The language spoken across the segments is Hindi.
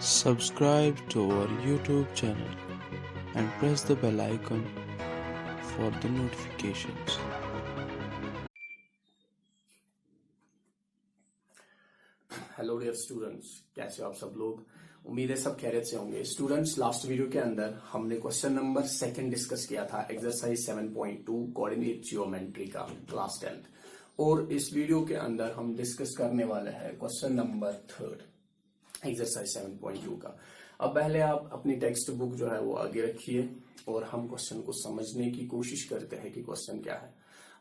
Subscribe to our YouTube channel and press the bell icon for the notifications. Hello dear students, कैसे हो आप सब लोग। उम्मीद है सब खैरियत से होंगे। स्टूडेंट्स, लास्ट वीडियो के अंदर हमने क्वेश्चन नंबर 2 डिस्कस किया था, एक्सरसाइज 7.2 कोऑर्डिनेट जियोमेट्री का क्लास 10th, और इस वीडियो के अंदर हम डिस्कस करने वाले हैं क्वेश्चन नंबर 3 एक्सरसाइज 7.2 का। अब पहले आप अपनी टेक्स्ट बुक जो है वो आगे रखिए और हम क्वेश्चन को समझने की कोशिश करते हैं कि क्वेश्चन क्या है।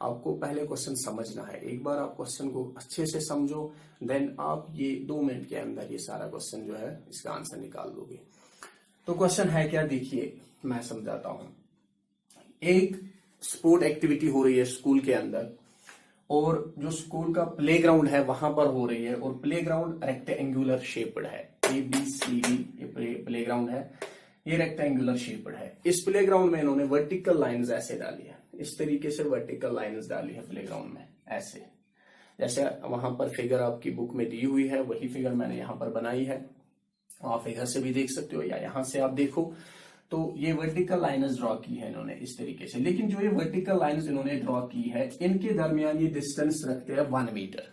आपको पहले क्वेश्चन समझना है। एक बार आप क्वेश्चन को अच्छे से समझो, देन आप ये 2 मिनट के अंदर ये सारा क्वेश्चन जो है इसका आंसर निकाल दोगे। तो क्वेश्चन है क्या, देखिए मैं समझाता हूं। एक स्पोर्ट एक्टिविटी हो रही है स्कूल के अंदर, और जो स्कूल का प्लेग्राउंड है वहां पर हो रही है, और प्लेग्राउंड रेक्टेंगुलर शेप्ड है। ABCD ये प्लेग्राउंड है, ये रेक्टेंगुलर शेप्ड है। इस प्लेग्राउंड में इन्होंने वर्टिकल लाइंस ऐसे डाली है, इस तरीके से वर्टिकल लाइंस डाली है प्लेग्राउंड में ऐसे, जैसे वहां पर फिगर आपकी बुक में दी हुई है वही फिगर मैंने यहां पर बनाई है। आप फिगर से भी देख सकते हो या यहां से आप देखो। तो ये वर्टिकल लाइन्स ड्रॉ की है इन्होंने इस तरीके से, लेकिन जो ये वर्टिकल लाइन्स इन्होंने ड्रॉ की है इनके दरमियान ये डिस्टेंस रखते हैं 1 मीटर।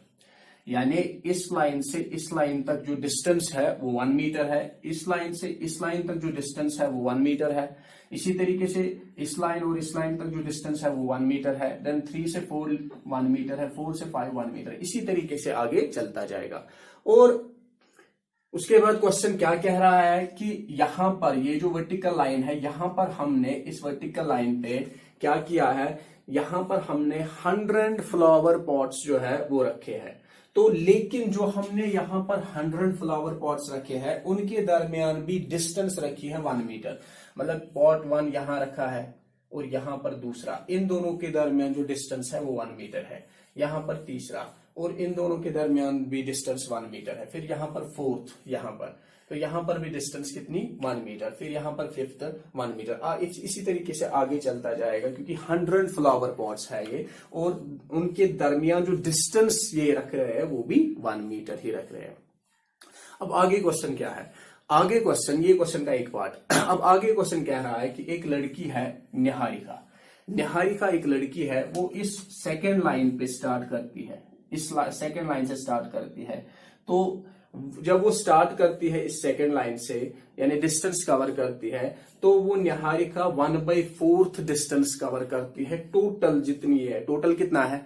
यानी इस लाइन से इस लाइन तक जो डिस्टेंस है वो 1 मीटर है, इस लाइन से इस लाइन तक जो डिस्टेंस है वो 1 मीटर है। इसी तरीके से इस लाइन और इस लाइन तक जो डिस्टेंस है वो 1 मीटर है। देन 3 से 4 1 मीटर है, 4 से 5 1 मीटर, इसी तरीके से आगे चलता जाएगा। और उसके बाद क्वेश्चन क्या कह रहा है कि यहां पर ये जो वर्टिकल लाइन है, यहां पर हमने इस वर्टिकल लाइन पे क्या किया है, यहां पर हमने 100 फ्लावर पॉट्स जो है वो रखे हैं। तो लेकिन जो हमने यहां पर 100 फ्लावर पॉट्स रखे हैं उनके दरमियान भी डिस्टेंस रखी है 1 मीटर। मतलब पॉट 1 यहां रखा है और यहां पर दूसरा, इन दोनों के दरमियान जो डिस्टेंस है वो 1 मीटर है। यहां पर तीसरा, और इन दोनों के दरमियान भी डिस्टेंस 1 मीटर है। फिर यहां पर फोर्थ, यहां पर, तो यहां पर भी डिस्टेंस कितनी 1 मीटर। फिर यहां पर फिफ्थ 1 मीटर। इसी तरीके से आगे चलता जाएगा, क्योंकि 100 फ्लावर पॉट्स है ये, और उनके दरमियान जो डिस्टेंस ये रख रहे हैं वो भी 1 मीटर ही रख रहे हैं। अब आगे क्वेश्चन क्या है, आगे क्वेश्चन, ये क्वेश्चन का एक पार्ट। अब आगे क्वेश्चन कह रहा है कि एक लड़की है निहारिका। निहारिका एक लड़की है, वो इस सेकेंड लाइन पे स्टार्ट करती है, इस सेकेंड लाइन से स्टार्ट करती है। तो जब वो स्टार्ट करती है इस सेकेंड लाइन से, यानी डिस्टेंस कवर करती है, तो वो निहारिका 1/4 डिस्टेंस कवर करती है। टोटल जितनी है, टोटल कितना है,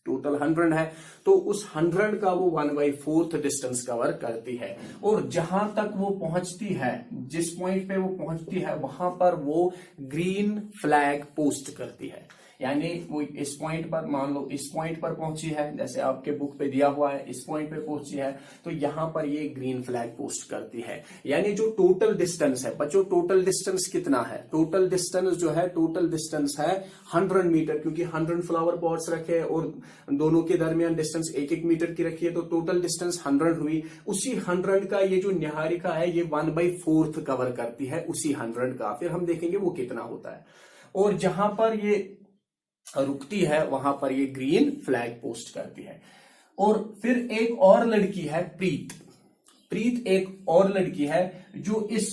टोटल 100 है, तो उस 100 का वो 1/4 डिस्टेंस कवर करती है। और जहां तक वो पहुंचती है, जिस पॉइंट पे वो पहुंचती है, वहां पर वो ग्रीन फ्लैग पोस्ट करती है। यानी वो इस पॉइंट पर, मान लो इस पॉइंट पर पहुंची है, जैसे आपके बुक पे दिया हुआ है, इस पॉइंट पे पहुंची है, तो यहां पर ये ग्रीन फ्लैग पोस्ट करती है। यानी जो टोटल डिस्टेंस है बच्चों, टोटल डिस्टेंस कितना है, टोटल डिस्टेंस जो है, टोटल डिस्टेंस है 100 मीटर, क्योंकि 100 फ्लावर पॉट्स रखे और दोनों के दरमियान डिस्टेंस 1-1 मीटर की रखी है, तो टोटल डिस्टेंस 100 हुई। उसी 100 का ये जो निहारिका है ये 1/4 कवर करती है उसी 100 का। फिर हम देखेंगे वो कितना होता है। और जहां पर ये रुकती है वहां पर ये ग्रीन फ्लैग पोस्ट करती है। और फिर एक और लड़की है प्रीत। प्रीत एक और लड़की है जो इस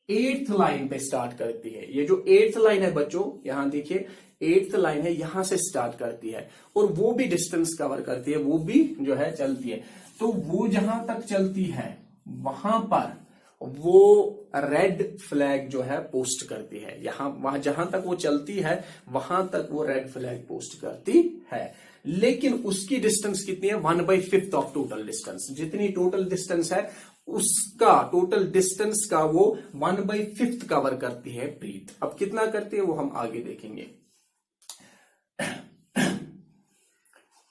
8th लाइन पे स्टार्ट करती है। ये जो 8th लाइन है बच्चों, यहां देखिए 8th लाइन है, यहां से स्टार्ट करती है, और वो भी डिस्टेंस कवर करती है, वो भी जो है चलती है। तो वो जहां तक चलती है वहां पर वो रेड फ्लैग जो है पोस्ट करती है। वहां जहां तक वो चलती है वहां तक वो रेड फ्लैग पोस्ट करती है। लेकिन उसकी डिस्टेंस कितनी है, 1/5 ऑफ टोटल डिस्टेंस। जितनी टोटल डिस्टेंस है उसका, टोटल डिस्टेंस का वो 1/5 कवर करती है प्रीत। अब कितना करती है वो हम आगे देखेंगे।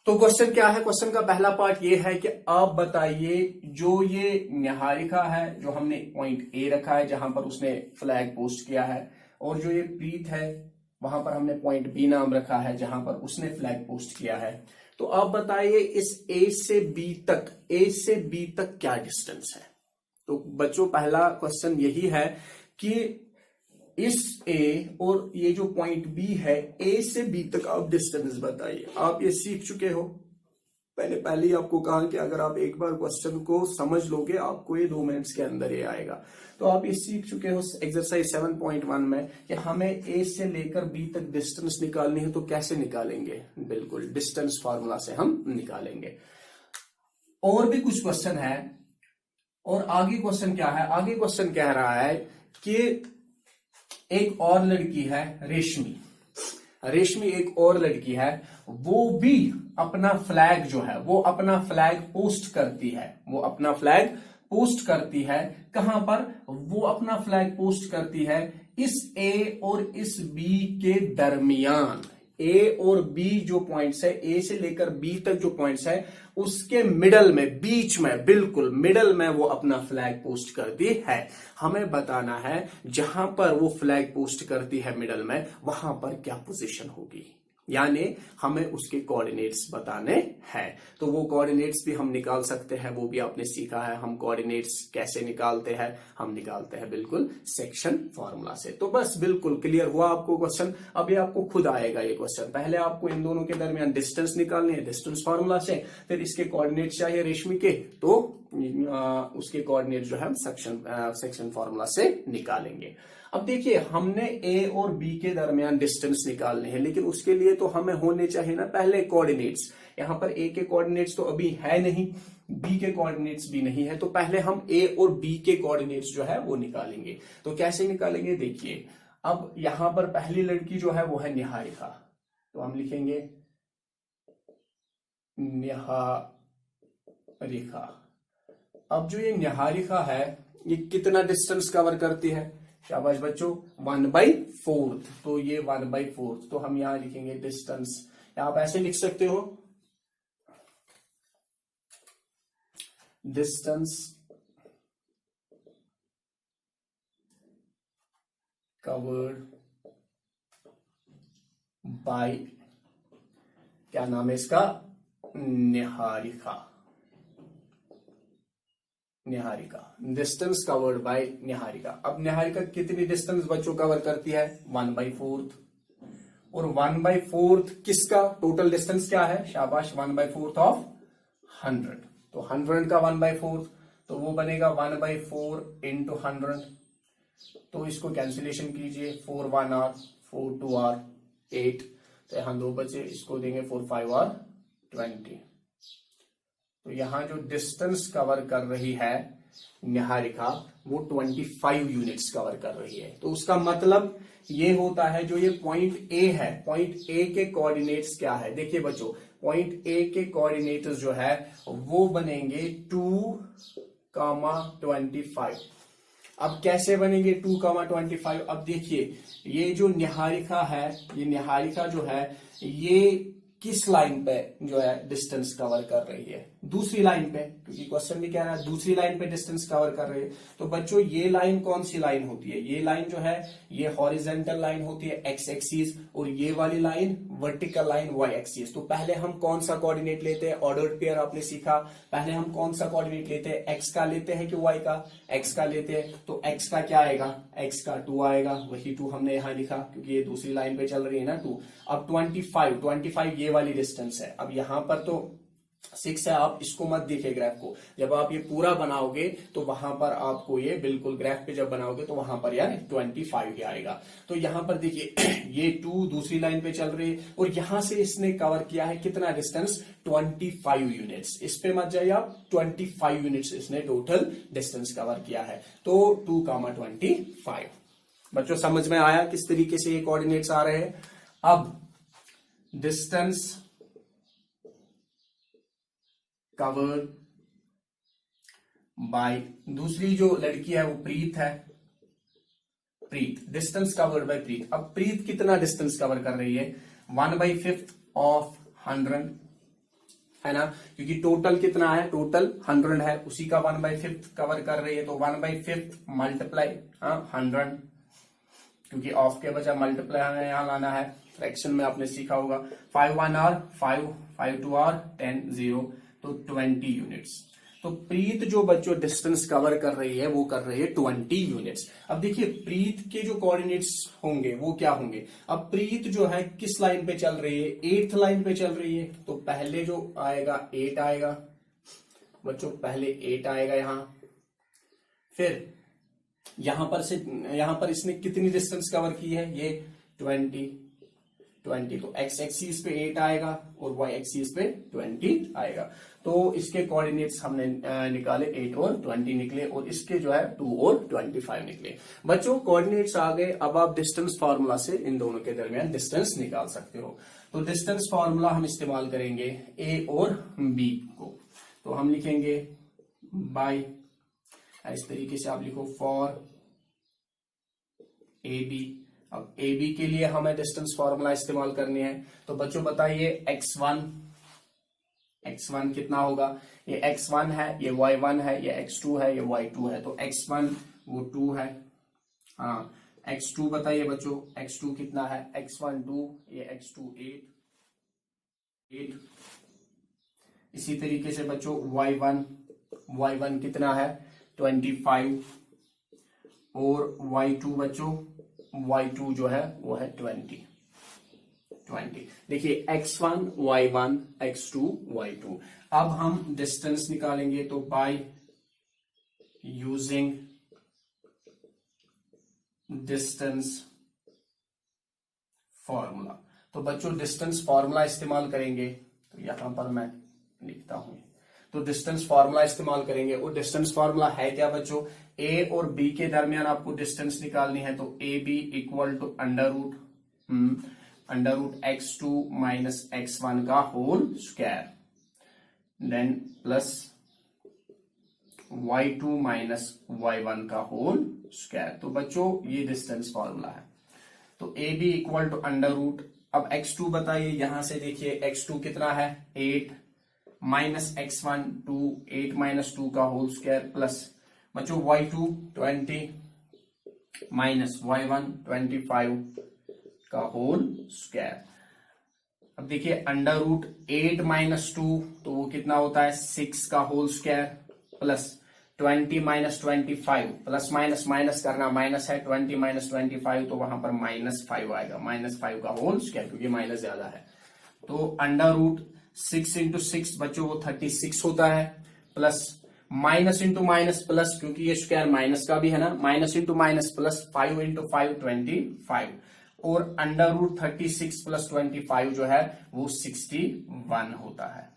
तो क्वेश्चन क्या है, क्वेश्चन का पहला पार्ट ये है कि आप बताइए, जो ये निहारिका है, जो हमने पॉइंट ए रखा है जहां पर उसने फ्लैग पोस्ट किया है, और जो ये प्रीत है वहां पर हमने पॉइंट बी नाम रखा है जहां पर उसने फ्लैग पोस्ट किया है। तो आप बताइए इस ए से बी तक, ए से बी तक क्या डिस्टेंस है। तो बच्चों पहला क्वेश्चन यही है कि इस ए और ये जो पॉइंट बी है, ए से बी तक आप डिस्टेंस बताइए। आप ये सीख चुके हो, मैंने पहले ही आपको कहा कि अगर आप एक बार क्वेश्चन को समझ लोगे आपको ये 2 मिनट्स के अंदर ये आएगा। तो आप ये सीख चुके हो एक्सरसाइज 7.1 में कि हमें ए से लेकर बी तक डिस्टेंस निकालनी है। तो कैसे निकालेंगे? बिल्कुल डिस्टेंस फार्मूला से हम निकालेंगे। और भी कुछ क्वेश्चन है। और आगे क्वेश्चन क्या है? आगे क्वेश्चन कह रहा है कि एक और लड़की है रेशमी। रेशमी एक और लड़की है, वो भी अपना फ्लैग जो है वो अपना फ्लैग पोस्ट करती है। वो अपना फ्लैग पोस्ट करती है कहां पर? वो अपना फ्लैग पोस्ट करती है इस ए और इस बी के दरमियान। ए और बी जो पॉइंट्स है, ए से लेकर बी तक जो पॉइंट्स है उसके मिडल में, बीच में, बिल्कुल मिडल में वो अपना फ्लैग पोस्ट करती है। हमें बताना है जहां पर वो फ्लैग पोस्ट करती है मिडल में, वहां पर क्या पोजीशन होगी, यानी हमें उसके कोऑर्डिनेट्स बताने हैं। तो वो कोऑर्डिनेट्स भी हम निकाल सकते हैं, वो भी आपने सीखा है। हम कोऑर्डिनेट्स कैसे निकालते हैं? हम निकालते हैं बिल्कुल सेक्शन फॉर्मूला से। तो बस बिल्कुल क्लियर हुआ आपको क्वेश्चन। अब ये आपको खुद आएगा ये क्वेश्चन। पहले आपको इन दोनों के दरमियान डिस्टेंस निकालनी है डिस्टेंस फॉर्मूला से, फिर इसके कोऑर्डिनेट्स चाहिए रेशमी के, तो उसके कोऑर्डिनेट जो है हम सेक्शन फॉर्मूला से निकालेंगे। अब देखिए हमने ए और बी के दरमियान डिस्टेंस निकालने हैं, लेकिन उसके लिए तो हमें होने चाहिए ना पहले कोऑर्डिनेट्स। यहां पर ए के कोऑर्डिनेट्स तो अभी है नहीं, बी के कोऑर्डिनेट्स भी नहीं है, तो पहले हम ए और बी के कोऑर्डिनेट्स जो है वो निकालेंगे। तो कैसे निकालेंगे? देखिए अब यहां पर पहली लड़की जो है वो है निहारिका, तो हम लिखेंगे निहारिका। अब जो ये निहारिका है ये कितना डिस्टेंस कवर करती है? शाबाश बच्चों, 1/4। तो ये 1/4, तो हम यहां लिखेंगे डिस्टेंस। आप ऐसे लिख सकते हो डिस्टेंस कवर्ड बाय, क्या नाम है इसका? Niharika. Niharika, distance covered by Niharika. अब निहारिका कितनी डिस्टेंस बच्चों कवर करती है? 1/4। और 1/4 किसका? टोटल डिस्टेंस क्या है? शाबाश, 1/4 ऑफ 100। तो 100 का 1/4, तो वो बनेगा 1/4 इंटू 100। तो इसको कैंसिलेशन कीजिए, 4 1 आर, 4 2 आर 8, तो यहां 2 बचे, इसको देंगे 4 5 आर 20। तो यहां जो डिस्टेंस कवर कर रही है निहारिका वो 25 यूनिट्स कवर कर रही है। तो उसका मतलब ये होता है जो ये पॉइंट ए है, पॉइंट ए के कोऑर्डिनेट्स क्या है? देखिए बच्चों, पॉइंट ए के कोऑर्डिनेट्स जो है वो बनेंगे 2,25। अब कैसे बनेंगे 2,25? अब देखिए ये जो निहारिका है, ये निहारिका जो है ये किस लाइन पे जो है डिस्टेंस कवर कर रही है? दूसरी लाइन पे, क्योंकि क्वेश्चन भी कह रहा है दूसरी लाइन पे डिस्टेंस कवर कर रही है। तो बच्चों ये लाइन कौन सी लाइन होती है? ये लाइन जो है ये हॉरिजेंटल लाइन होती है एक्स एक्सिस, और ये वाली line vertical line Y axis. तो पहले हम कौन सा कोऑर्डिनेट लेते हैं? ऑर्डर्ड पेयर आपने सीखा। पहले हम कौन सा कोऑर्डिनेट लेते हैं? एक्स का लेते हैं कि वाई का? एक्स का लेते हैं। तो एक्स का क्या आएगा? एक्स का 2 आएगा, वही 2 हमने यहां लिखा क्योंकि ये दूसरी लाइन पे चल रही है ना 2। अब 25 ये वाली डिस्टेंस है। अब यहां पर तो 6 है, आप इसको मत देखिए ग्राफ को। जब आप ये पूरा बनाओगे तो वहां पर आपको ये बिल्कुल ग्राफ पे जब बनाओगे तो वहां पर यार 25 आएगा। तो यहां पर देखिए ये 2 दूसरी लाइन पे चल रही है, और यहां से इसने कवर किया है कितना डिस्टेंस? 25 यूनिट्स। इस पे मत जाइए आप, 25 यूनिट्स इसने टोटल डिस्टेंस कवर किया है। तो 2,25। बच्चों समझ में आया किस तरीके से ये कोऑर्डिनेट्स आ रहे हैं? अब डिस्टेंस कवर्ड बाय, दूसरी जो लड़की है वो प्रीत है। प्रीत, डिस्टेंस कवर्ड बाय प्रीत। अब प्रीत कितना डिस्टेंस कवर कर रही है? 1/5 ऑफ 100 है ना, क्योंकि टोटल कितना है? टोटल 100 है, उसी का 1/5 कवर कर रही है। तो 1/5 मल्टीप्लाई 100, क्योंकि ऑफ के बजाय मल्टीप्लाई हमें यहां लाना है। फ्रैक्शन में आपने सीखा होगा 5 1 आर 5 5 2 आर 10 0, तो 20 यूनिट्स। तो प्रीत जो बच्चों डिस्टेंस कवर कर रही है वो कर रही है 20 यूनिट्स। अब देखिए प्रीत के जो कोऑर्डिनेट्स होंगे वो क्या होंगे। अब प्रीत जो है किस लाइन पे चल रही है, 8th लाइन पे चल रही है, तो पहले जो आएगा 8 आएगा बच्चों, पहले 8 आएगा यहां, फिर यहां पर इसने कितनी डिस्टेंस कवर की है, ये 20, तो एक्स एक्सिस पे 8 आएगा और वाई एक्सिस पे 20 आएगा। तो इसके कोऑर्डिनेट्स हमने निकाले, 8 और 20 निकले, और इसके जो है 2 और 25 निकले। बच्चों कोऑर्डिनेट्स आ गए, अब आप डिस्टेंस फार्मूला से इन दोनों के दरमियान डिस्टेंस निकाल सकते हो। तो डिस्टेंस फार्मूला हम इस्तेमाल करेंगे ए और बी को, तो हम लिखेंगे बाय, इस तरीके से आप लिखो फॉर ए बी। अब ए बी के लिए हमें डिस्टेंस फार्मूला इस्तेमाल करने हैं, तो बच्चों बताइए x1 कितना होगा, ये x1 है, ये y1 है, ये x2 है, ये y2 है, तो x1 वो 2 है, हाँ x2 बताइए बच्चों, x2 कितना है, x1 2, ये x2 8। इसी तरीके से बच्चों y1 कितना है 25, और y2 बच्चों, y2 जो है वो है 20। देखिए x1 y1 x2 y2। अब हम डिस्टेंस निकालेंगे, तो बाय यूजिंग डिस्टेंस फॉर्मूला, तो बच्चों डिस्टेंस फॉर्मूला इस्तेमाल करेंगे, तो यहां पर मैं लिखता हूं, तो डिस्टेंस फार्मूला इस्तेमाल करेंगे, और डिस्टेंस फार्मूला है क्या बच्चों, ए और बी के दरमियान आपको डिस्टेंस निकालनी है, तो A B equal to under root x2 minus x1 का whole square, then plus y2 minus y1 का होल स्क्वायर। तो बच्चों ये डिस्टेंस फार्मूला है, तो A B equal to under root, अब x2 बताइए, यहां से देखिए x2 कितना है 8 माइनस x1 2, 8 माइनस 2 का होल स्क्वायर, प्लस बच्चों y2 20 माइनस y1 25 का होल स्क्वायर। अब देखिए अंडर रूट 8 माइनस 2, तो वो कितना होता है 6 का whole square, plus 20 minus 25, plus minus minus करना, माइनस है 20 माइनस 25, तो वहां पर -5 आएगा, -5 का होल स्क्वायर, क्योंकि माइनस ज्यादा है। तो अंडर रूट 6 इंटू 6 बच्चों वो 36 होता है, plus minus into minus plus, क्योंकि ये स्क्वायर माइनस का भी है ना, minus into minus plus, 5 into 5 25, और अंडर रूट 36 प्लस 25 जो है वो 61 होता है।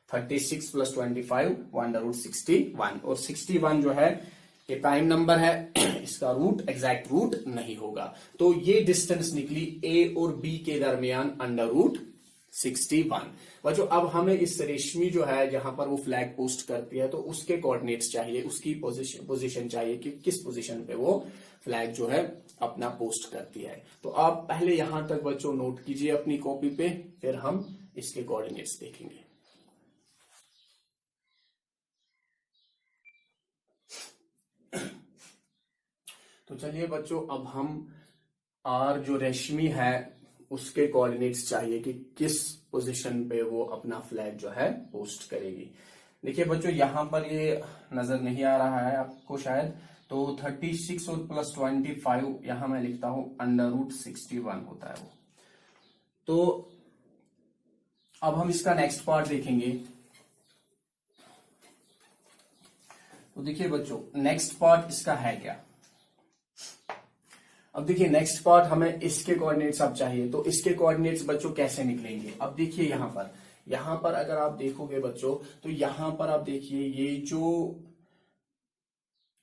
36 प्लस 25 वो अंडर रूट 61, और 61 जो है ये प्राइम नंबर है, इसका रूट एग्जैक्ट रूट नहीं होगा। तो ये डिस्टेंस निकली ए और बी के दरमियान अंडर रूट 61। बच्चों अब हमें इस रेशमी जो है जहां पर वो फ्लैग पोस्ट करती है, तो उसके कोऑर्डिनेट्स चाहिए, उसकी पोजीशन चाहिए कि किस पोजीशन पे वो फ्लैग जो है अपना पोस्ट करती है। तो आप पहले यहां तक बच्चों नोट कीजिए अपनी कॉपी पे, फिर हम इसके कोऑर्डिनेट्स देखेंगे। तो चलिए बच्चों अब हम आर जो रेशमी है उसके कोऑर्डिनेट्स चाहिए कि किस पोजीशन पे वो अपना फ्लैग जो है पोस्ट करेगी। देखिए बच्चों यहां पर ये नजर नहीं आ रहा है आपको शायद, तो 36 और प्लस 25 यहां मैं लिखता हूं अंडर रूट 61 होता है वो। तो अब हम इसका नेक्स्ट पार्ट देखेंगे। तो देखिए बच्चों नेक्स्ट पार्ट इसका है क्या। अब देखिए नेक्स्ट पार्ट हमें इसके कोऑर्डिनेट्स अब चाहिए, तो इसके कोऑर्डिनेट्स बच्चों कैसे निकलेंगे। अब देखिए यहां पर अगर आप देखोगे बच्चों, तो यहां पर आप देखिए ये जो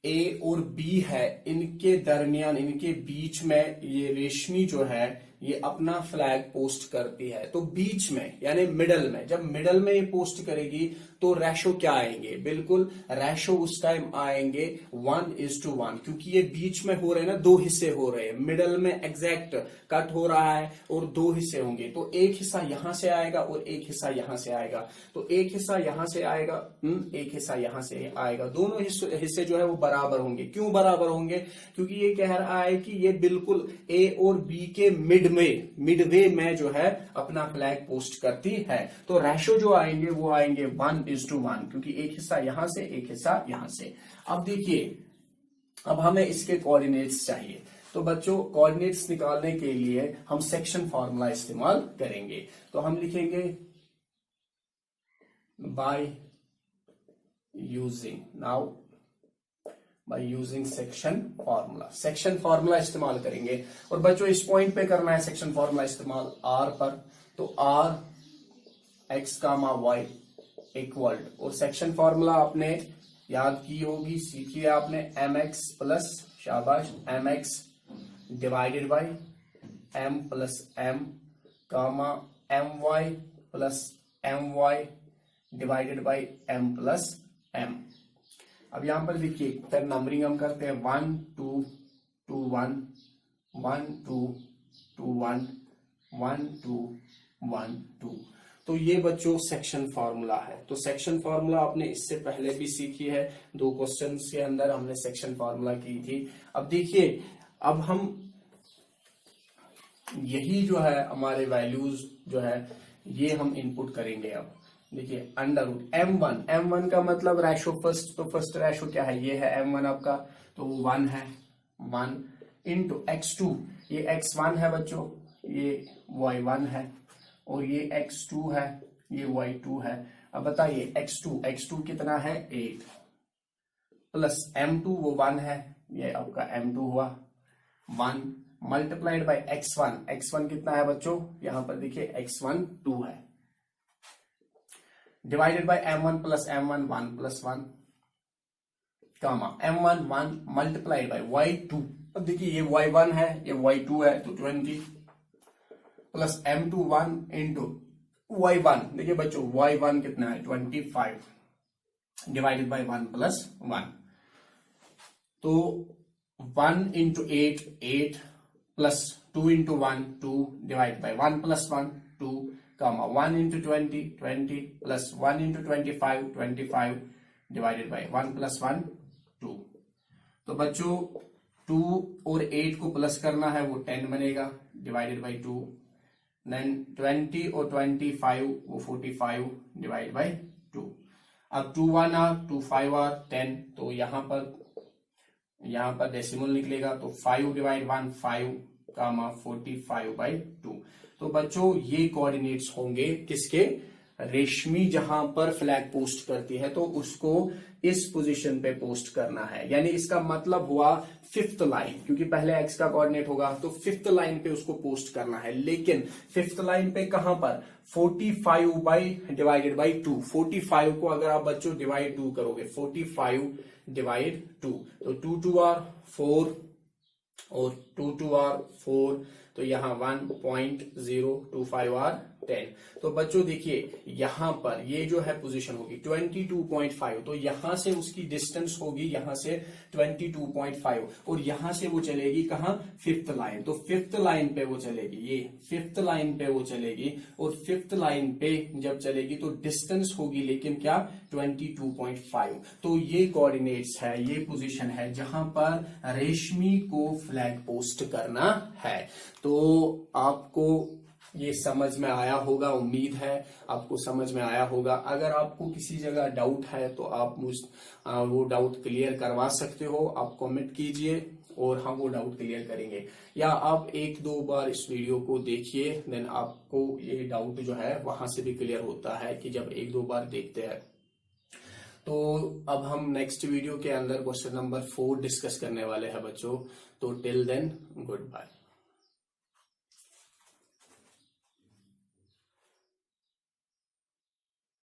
ए और बी है इनके दरमियान, इनके बीच में ये रेशमी जो है ये अपना फ्लैग पोस्ट करती है। तो बीच में यानी मिडल में, जब मिडल में ये पोस्ट करेगी तो रेशो क्या आएंगे, बिल्कुल रेशो उस टाइम आएंगे 1:1, क्योंकि ये बीच में हो रहे हैं ना, दो हिस्से हो रहे हैं, मिडल में एग्जैक्ट कट हो रहा है और दो हिस्से होंगे। तो एक हिस्सा यहां से आएगा और एक हिस्सा यहां से आएगा। तो एक हिस्सा यहां से आएगा, एक हिस्सा यहां से आएगा, दोनों हिस्से जो है वो बराबर होंगे। क्यों बराबर होंगे, क्योंकि ये कह रहा है कि ये बिल्कुल ए और बी के मिड मिडवे में जो है अपना फ्लैग पोस्ट करती है। तो रेशो जो आएंगे वो आएंगे 1:1, क्योंकि एक हिस्सा यहां से एक हिस्सा यहां से। अब देखिए, अब हमें इसके कोऑर्डिनेट्स चाहिए, तो बच्चों कोऑर्डिनेट्स निकालने के लिए हम सेक्शन फॉर्मूला इस्तेमाल करेंगे। तो हम लिखेंगे बाय यूजिंग सेक्शन फॉर्मूला इस्तेमाल करेंगे। और बच्चों इस पॉइंट पे करना है सेक्शन फॉर्मूला इस्तेमाल आर पर, तो R X comma Y equal, और सेक्शन फॉर्मूला आपने याद की होगी, सीखी है आपने, एम एक्स प्लस, शाबाश, M X divided by M plus M comma M Y plus M Y divided by M plus M. अब यहां पर देखिए, फिर नंबरिंग हम करते हैं 1 2 2 1 1 2 2 1 1 2 1 2। तो ये बच्चों सेक्शन फॉर्मूला है। तो सेक्शन फॉर्मूला आपने इससे पहले भी सीखी है, 2 क्वेश्चंस के अंदर हमने सेक्शन फॉर्मूला की थी। अब देखिए, अब हम यही जो है हमारे वैल्यूज जो है ये हम इनपुट करेंगे। अब देखिए, अंडर रूट m1 का मतलब रेशो फर्स्ट, तो फर्स्ट रेशो क्या है, ये है m1 आपका, तो वो 1 है, 1 इंटू x2, ये x1 है बच्चों, ये y1 है, और ये x2 है, ये y2 है। अब बताइए x2 कितना है, 8, प्लस m2 वो 1 है, ये आपका m2 हुआ 1, मल्टीप्लाइड बाई x1 कितना है बच्चों, यहां पर देखिए x1 2 है, divided by m1 plus m1 1 plus 1 comma m1 1 multiplied by y2। अब देखिए ये y1 है, ये y2 है, तो 20 प्लस m2 1 इंटू y1, देखिए बच्चों y1 कितना है 25 डिवाइडेड बाय 1 प्लस 1, तो 1 into 8 plus 2 into 1 2 divide by 1 plus 1 2 comma 1 into 20 plus 1 into 25 divided by 1 plus 1 2। तो बच्चों 2 और 8 को प्लस करना है, वो 10 बनेगा, डिवाइडेड बाई 2, देन 20 और 25 वो 45 डिवाइड बाई 2। अब 2 1 आर 2 5 आर 10, तो यहां पर डेसिमल निकलेगा, तो 5 डिवाइड 1 5 कामा 45 बाई 2। तो बच्चों ये कोऑर्डिनेट्स होंगे किसके, रेशमी जहां पर फ्लैग पोस्ट करती है तो उसको इस पोजीशन पे पोस्ट करना है। यानी इसका मतलब हुआ 5th लाइन, क्योंकि पहले एक्स का कोऑर्डिनेट होगा, तो 5th लाइन पे उसको पोस्ट करना है। लेकिन 5th लाइन पे कहां पर, 45 बाई डिवाइडेड बाई 2, 45 को अगर आप बच्चों डिवाइड 2 करोगे, 45 डिवाइड 2, तो 2 2 आर 4 और 2 2 आर 4, तो यहां 1.025 आर 10। तो बच्चों देखिए यहां पर ये जो है पोजीशन होगी 22.5, तो यहां से उसकी डिस्टेंस होगी यहां से 22.5, और यहां से वो चलेगी कहां, 5th लाइन। तो 5th लाइन पे वो चलेगी, ये 5th लाइन पे वो चलेगी, और 5th लाइन पे जब चलेगी तो डिस्टेंस होगी लेकिन क्या, 22.5। तो ये कोऑर्डिनेट्स है, ये पोजीशन है जहां पर रेशमी को फ्लैग पोस्ट करना है। तो आपको ये समझ में आया होगा, उम्मीद है आपको समझ में आया होगा। अगर आपको किसी जगह डाउट है तो आप वो डाउट क्लियर करवा सकते हो, आप कमेंट कीजिए और हम वो डाउट क्लियर करेंगे, या आप 1-2 बार इस वीडियो को देखिए, देन आपको ये डाउट जो है वहां से भी क्लियर होता है कि जब 1-2 बार देखते हैं। तो अब हम नेक्स्ट वीडियो के अंदर क्वेश्चन नंबर 4 डिस्कस करने वाले हैं बच्चों। तो टिल देन गुड बाय।